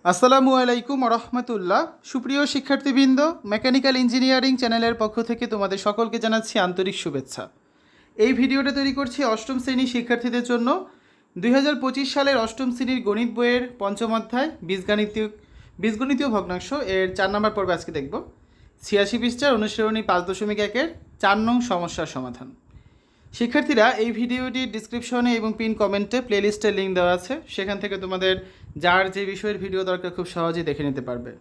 আসসালামু আলাইকুম রহমতুল্লাহ। সুপ্রিয় শিক্ষার্থীবৃন্দ, মেকানিক্যাল ইঞ্জিনিয়ারিং চ্যানেলের পক্ষ থেকে তোমাদের সকলকে জানাচ্ছি আন্তরিক শুভেচ্ছা। এই ভিডিওটা তৈরি করছি অষ্টম শ্রেণীর শিক্ষার্থীদের জন্য। 2025 সালের অষ্টম শ্রেণীর গণিত বইয়ের পঞ্চম অধ্যায় বীজগণিতীয় ভগ্নাংশ এর 4 নম্বর পর্বে আজকে দেখব। 86 পৃষ্ঠার অনুসরণী 5.1-এর 4 নং সমস্যার সমাধান। শিক্ষার্থীরা, এই ভিডিওটির ডিসক্রিপশনে এবং পিন কমেন্টে প্লেলিস্টের লিঙ্ক দেওয়া আছে, সেখান থেকে তোমাদের যার যে বিষয়ের ভিডিও দরকার খুব সহজেই দেখে নিতে পারবে।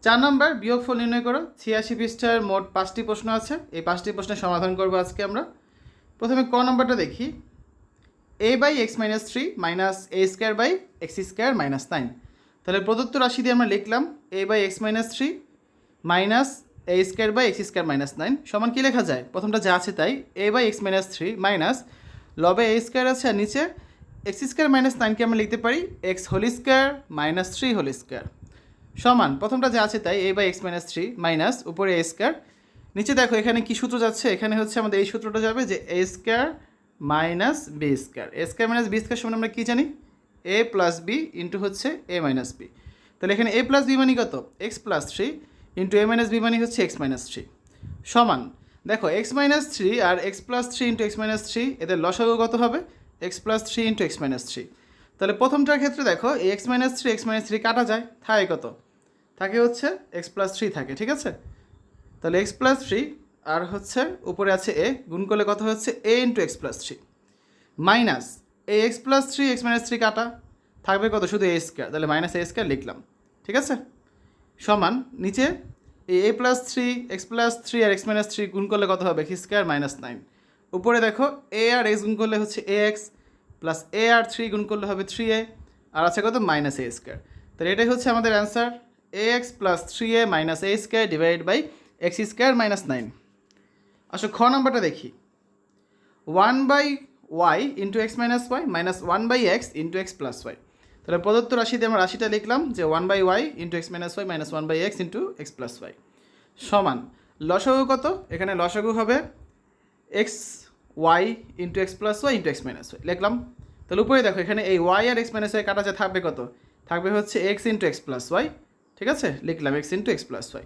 4 নম্বর বিয়োগফল নির্ণয় করো। 86 পৃষ্ঠার মোট 5টি প্রশ্ন আছে, এই 5টি প্রশ্নের সমাধান করবো আজকে আমরা। প্রথমে ক নম্বরটা দেখি। a/x-3 minus a square by x square minus 9। তাহলে প্রদত্ত রাশি দিয়ে আমরা লিখলাম a/x-3 minus a square by x square minus 9 সমান কী লেখা যায়? প্রথমটা যা আছে তাই, a/x-3 মাইনাস লবে এ স্কোয়ার আছে আর নিচে এক্স স্কোয়ার মাইনাস 9কে আমরা লিখতে পারি x whole square minus 3 whole square সমান প্রথমটা যা আছে তাই a/x-3 মাইনাস উপরে এ স্কোয়ার, নিচে দেখো এখানে কি সূত্র যাচ্ছে, এখানে হচ্ছে আমাদের এই সূত্রটা যাবে যে a square minus B square. A square minus B square সমান আমরা কী জানি? এ প্লাস বি ইন্টু হচ্ছে এ মাইনাস বি। তাহলে এখানে এ প্লাস বি মানে কত? এক্স প্লাস 3 ইন্টু এ মাইনাস বি মানে হচ্ছে এক্স মাইনাস 3 সমান, দেখো এক্স মাইনাস 3 আর X plus 3 into x minus 3 এদের লসাগু কত হবে? X plus 3 into x minus 3। তাহলে প্রথমটার ক্ষেত্রে দেখো এই এক্স মাইনাস 3 কাটা যায়, থাকে কত? থাকে হচ্ছে এক্স প্লাস 3 থাকে, ঠিক আছে? তাহলে এক্স প্লাস 3 আর হচ্ছে উপরে আছে এ, গুণ করলে কত হচ্ছে? এ ইন্টু এক্স প্লাস 3 মাইনাস এই এক্স প্লাস 3 এক্স মাইনাস 3 কাটা, থাকবে কত? শুধু এ স্কোয়ার, তাহলে মাইনাস এ স্কোয়ার লিখলাম, ঠিক আছে? সমান নিচে এই এ প্লাস 3 এক্স প্লাস 3 আর এক্স মাইনাস 3 গুণ করলে কত হবে? X square minus 9। উপরে দেখো এ আর এক্স গুণ করলে হচ্ছে এ এক্স প্লাস এ আর 3 গুণ করলে হবে 3a আর আছে কত? Minus a square. তাহলে এটাই হচ্ছে আমাদের answer, a x plus 3a minus a square divide by x square minus 9। আসলে খ নাম্বারটা দেখি। 1/y into x minus y minus 1/x into x plus y. তাহলে প্রদত্ত রাশিতে আমরা রাশিটা লিখলাম যে 1/y into x minus y minus 1/x into x plus y সমান লসাগু কত? এখানে লসাগু হবে x y into x plus y into x minus y লিখলাম। তাহলে উপরে দেখো এখানে এই ওয়াই আর এক্স মাইনাস ওয়াই কাটা যায়, থাকবে কত? থাকবে হচ্ছে x into x plus y, ঠিক আছে? লিখলাম x into x plus y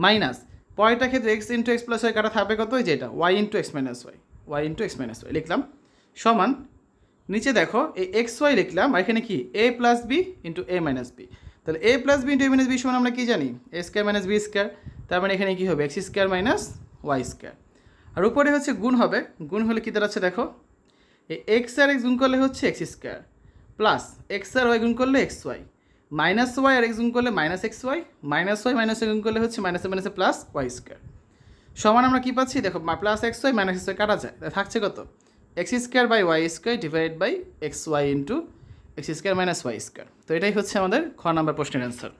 minus পরেরটা ক্ষেত্রে x into x plus y কাটা থাকবে কত? ওই যেটা y into x minus y into x minus y লিখলাম সমান নিচে দেখো এই এক্স ওয়াই লিখলাম আর এখানে কি A plus B into A minus B. তাহলে এ প্লাস বি ইন্টু এ মাইনাস বি সমান আমরা কি জানি? A square minus B square. তার মানে এখানে কী হবে? X square minus Y square. আর উপরে হচ্ছে গুণ হবে, গুণ হলে কী দাঁড়াচ্ছে দেখো, এই এক্স আর এক্স গুণ করলে হচ্ছে এক্স স্কোয়ার প্লাস এক্স আর ওয়াই গুণ করলে এক্স ওয়াই মাইনাস ওয়াই আর এক্স গুণ করলে minus x y minus y minus y গুণ করলে হচ্ছে মাইনাসে মাইনাসে প্লাস ওয়াই স্কোয়ার সমান আমরা কী পাচ্ছি দেখো? Plus x y minus x y কাটা যায়, থাকছে কত? X square by y square divide by x y into x square minus Y square. তো এটাই হচ্ছে আমাদের খ নাম্বার প্রশ্নের অ্যান্সার।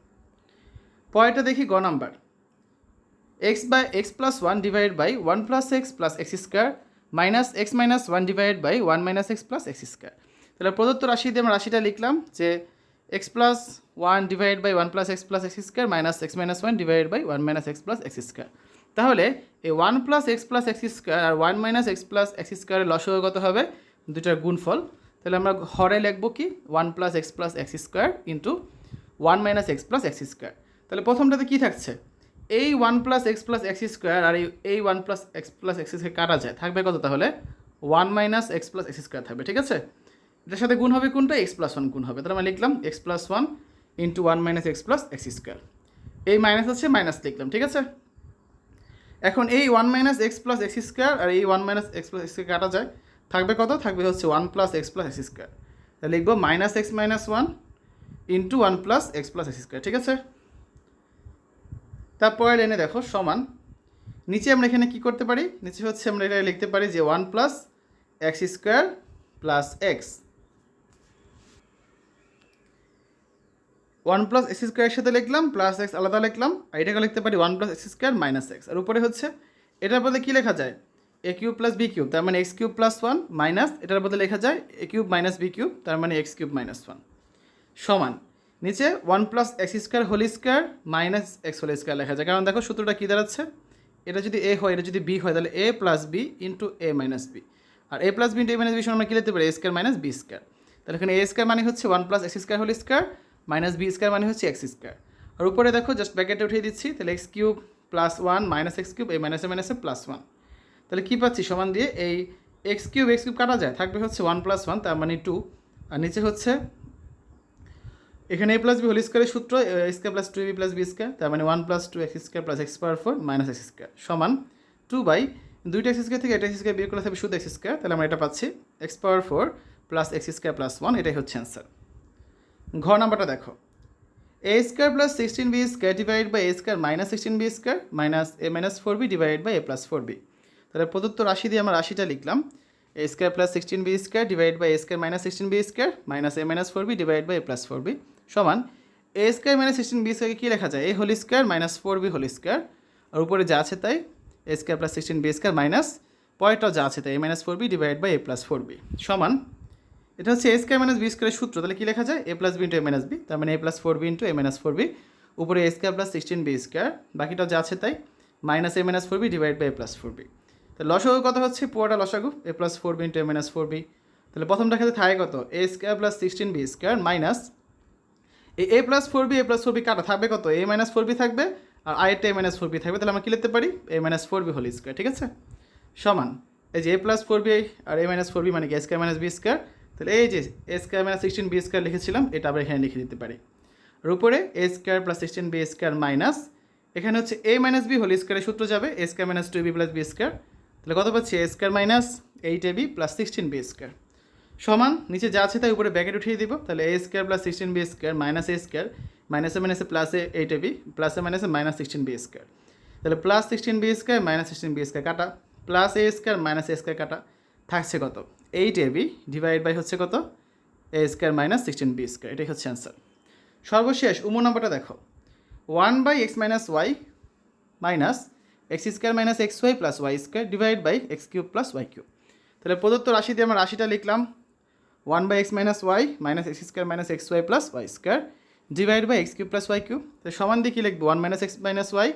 পরেরটা দেখি গ number. x plus 1 divide by 1 plus x plus x square minus x minus 1 divide by 1 minus x plus x square. তাহলে প্রদত্ত রাশি দিয়ে আমরা রাশিটা লিখলাম যে x plus 1 divide by 1 plus x plus x square minus x minus 1 divide by 1 minus x plus x square. তাহলে এই 1 plus x plus x square আর 1 মাইনাস এক্স প্লাস এক্স স্কোয়ারের লসাগু কত হবে? দুটার গুণফল। তাহলে আমরা হরে লিখবো কি 1 plus x plus x square into 1 minus x plus x square. তাহলে প্রথমটাতে কী থাকছে? এই 1 plus x plus x square আর এই 1 plus x plus x square কাটা যায়, থাকবে কত? তাহলে 1 minus x plus x square থাকবে, ঠিক আছে? এটার সাথে গুণ হবে কোনটা? এক্স প্লাস 1 গুণ হবে। তাহলে আমরা লিখলাম x plus 1 into 1 minus x plus x square. এই মাইনাস আছে মাইনাস লিখলাম, ঠিক আছে? এখন এই 1 minus x plus x square আর এই 1 মাইনাস এক্স প্লাস এক্স কাটা যায়, থাকবে কত? থাকবে হচ্ছে 1 plus x plus x square. তাহলে লিখবো minus x minus 1 into 1 plus x plus x square, ঠিক আছে? তারপরে লাইনে দেখো সমান নিচে আমরা এখানে কি করতে পারি? নিচে হচ্ছে আমরা এটা লিখতে পারি যে 1 plus x square plus x 1 plus x স্কোয়ারের সাথে লিখলাম প্লাস এক্স আলাদা লিখলাম আর এটাকে লিখতে পারি 1 plus x square minus x. আর উপরে হচ্ছে এটার বদলে কী লেখা যায়? A cube plus b cube, তার মানে এক্স কিউব প্লাস 1 মাইনাস এটার বদলে লেখা যায় a cube minus b cube, তার মানে এক্স কিউব মাইনাস 1 সমান নিচে 1 plus x square whole square minus x whole square লেখা যায়। কারণ দেখো সূত্রটা কী দাঁড়াচ্ছে? এটা যদি এ হয় এটা যদি বি হয় তাহলে এ প্লাস বি ইন্টু এ মাইনাস বি, আর a plus B into A minus b আমরা কী লিখতে পারি? A square minus B square. তাহলে এখানে এ স্কোয়ার মানে হচ্ছে 1 plus x square whole square minus B square মানে হচ্ছে এক্স স্কোয়ার। আর উপরে দেখো জাস্ট ব্র্যাকেটে উঠিয়ে দিচ্ছি, তাহলে x cube plus one minus x cube, এই মাইনাসে মাইনাসে প্লাস ওয়ান। তাহলে কী পাচ্ছি সমান দিয়ে এই এক্স কিউব কাটা যায়, থাকবে হচ্ছে ওয়ান প্লাস ওয়ান, তার মানে টু। আর নিচে হচ্ছে এখানে এ প্লাস বি হোল স্কোয়ারের সূত্র a square plus two b plus b square, তার মানে one plus two x square plus x power four minus x square সমান টু বাই দুইটা এক্স স্কোয়ার থেকে এটা এক্স স্কোয়ার বিয়োগ করলে থাকবে শুধু এক্স স্কোয়ার, তাহলে আমরা এটা পাচ্ছি x power four plus x square plus one, এটাই হচ্ছে অ্যান্সার। ঘ নাম্বারটা দেখো, a square plus sixteen b square divide by a square minus sixteen b square minus a minus four b divide by a plus four b. তাহলে প্রদত্ত রাশি দিয়ে আমরা রাশিটা লিখলাম, a square plus sixteen b square divide by a square minus sixteen b square minus a minus four b divide by a plus four b সমান a square minus sixteen b স্কোয়ারকে কী লেখা যায়, a whole square minus four b whole square, আর উপরে যা আছে তাই a square plus sixteen b square minus পরেরটাও যা আছে তাই a minus four b divide by a plus four b সমান, এটা হচ্ছে এ স্কোয়ার মাইনাস বি স্কোয়ারের সূত্র, তাহলে কী লেখা যায় a plus B into A minus b, তার মানে a plus four b into A minus four b, উপরে a square plus sixteen b square, বাকিটাও যা আছে তাই minus a minus four b divide by a plus four b. তো লসাগু কত হচ্ছে, পুরোটা লসাগু a plus four b into A minus four b. তাহলে প্রথমটা ক্ষেত্রে থাকে কত, a square plus sixteen b square minus a plus four B কাটা থাকবে কত, এ মাইনাস ফোর বি থাকবে আর আরেকটা এ মাইনাস ফোর বি থাকবে, তাহলে আমরা কী লিখতে পারি a minus four b whole square, ঠিক আছে সমান এই যে এ প্লাস ফোর বি আর এ মাইনাস ফোর বি মানে কি a square minus B square, তাহলে এই যে a square minus sixteen b square লিখেছিলাম এটা আবার এখানে লিখে দিতে পারি, আর উপরে a square plus sixteen b square minus এখানে হচ্ছে এ মাইনাস বি হোল স্কোয়ারের সূত্র যাবে a square minus two b plus b square, তাহলে কত পাচ্ছি a square minus eight a b plus sixteen b square সমান নিচে যা আছে তাই উপরে ব্র্যাকেট উঠিয়ে দিব, তাহলে a square plus sixteen b square minus a square মাইনাসে মাইনাসে প্লাসে এইট এ বি প্লাসে মাইনাসে মাইনাস সিক্সটিন বি স্কোয়ার, তাহলে plus sixteen b square minus sixteen b square কাটা plus a square minus a square কাটা থাকছে কত eight a b divide by হচ্ছে কত a square minus sixteen b square, এটাই হচ্ছে অ্যান্সার। সর্বশেষ উমো নাম্বারটা দেখো, one by x minus y minus x square minus x y plus y square divide by x cube plus y cube. তাহলে প্রদত্ত রাশি দিয়ে আমরা রাশিটা লিখলাম, one by x minus y minus x square minus x y plus y square divide by x cube plus y cube. তাহলে সমান দিয়ে কী লিখবো one minus x minus y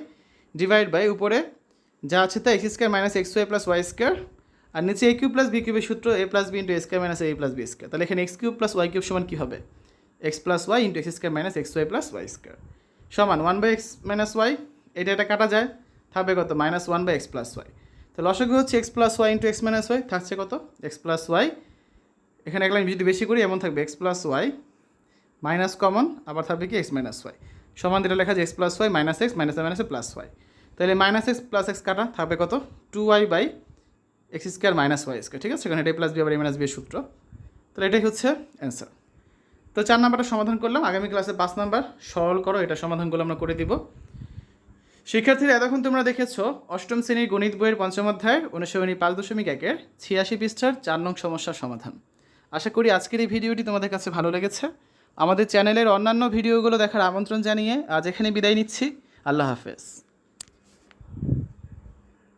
divide by উপরে যা আছে তা x square minus x y plus y square, আর নিচে এ কিউব প্লাস বি কিউবের সূত্র a plus B into a square minus a plus b square, তাহলে এখানে x cube plus y cube সমান কী হবে x plus y into x square minus x y plus y square সমান one by x minus y, এটা কাটা যায় থাকবে কত minus one by x plus y. তাহলে লসাগু হচ্ছে x plus y into x minus y, থাকছে কত এক্স প্লাস ওয়াই, এখানে এক লাইন যদি বেশি করি এমন থাকবে x plus y minus common আবার থাকবে কি এক্স মাইনাস ওয়াই সমান যেটা লেখা যায় x plus y minus x মাইনাসে মাইনাসে প্লাস ওয়াই, তাহলে মাইনাস এক্স প্লাস এক্স কাটা থাকবে কত two y by x square minus Y square, ঠিক আছে সেখানে এটা প্লাস বি আবার এ মাইনাস বি এর সূত্র, তাহলে এটাই হচ্ছে অ্যান্সার। তো 4 নাম্বারটা সমাধান করলাম, আগামী ক্লাসে 5 নাম্বার সরল করো এটা সমাধানগুলো আমরা করে দিব। শিক্ষার্থীরা এতক্ষণ তোমরা দেখেছো অষ্টম শ্রেণীর গণিত বইয়ের পঞ্চম অধ্যায়ের অনুশীলনী 5.1-এর 86 পৃষ্ঠার 4 নং সমস্যার সমাধান। আশা করি আজকের এই ভিডিওটি তোমাদের কাছে ভালো লেগেছে। আমাদের চ্যানেলের অন্যান্য ভিডিওগুলো দেখার আমন্ত্রণ জানিয়ে আজ এখানে বিদায় নিচ্ছি। আল্লাহ হাফেজ।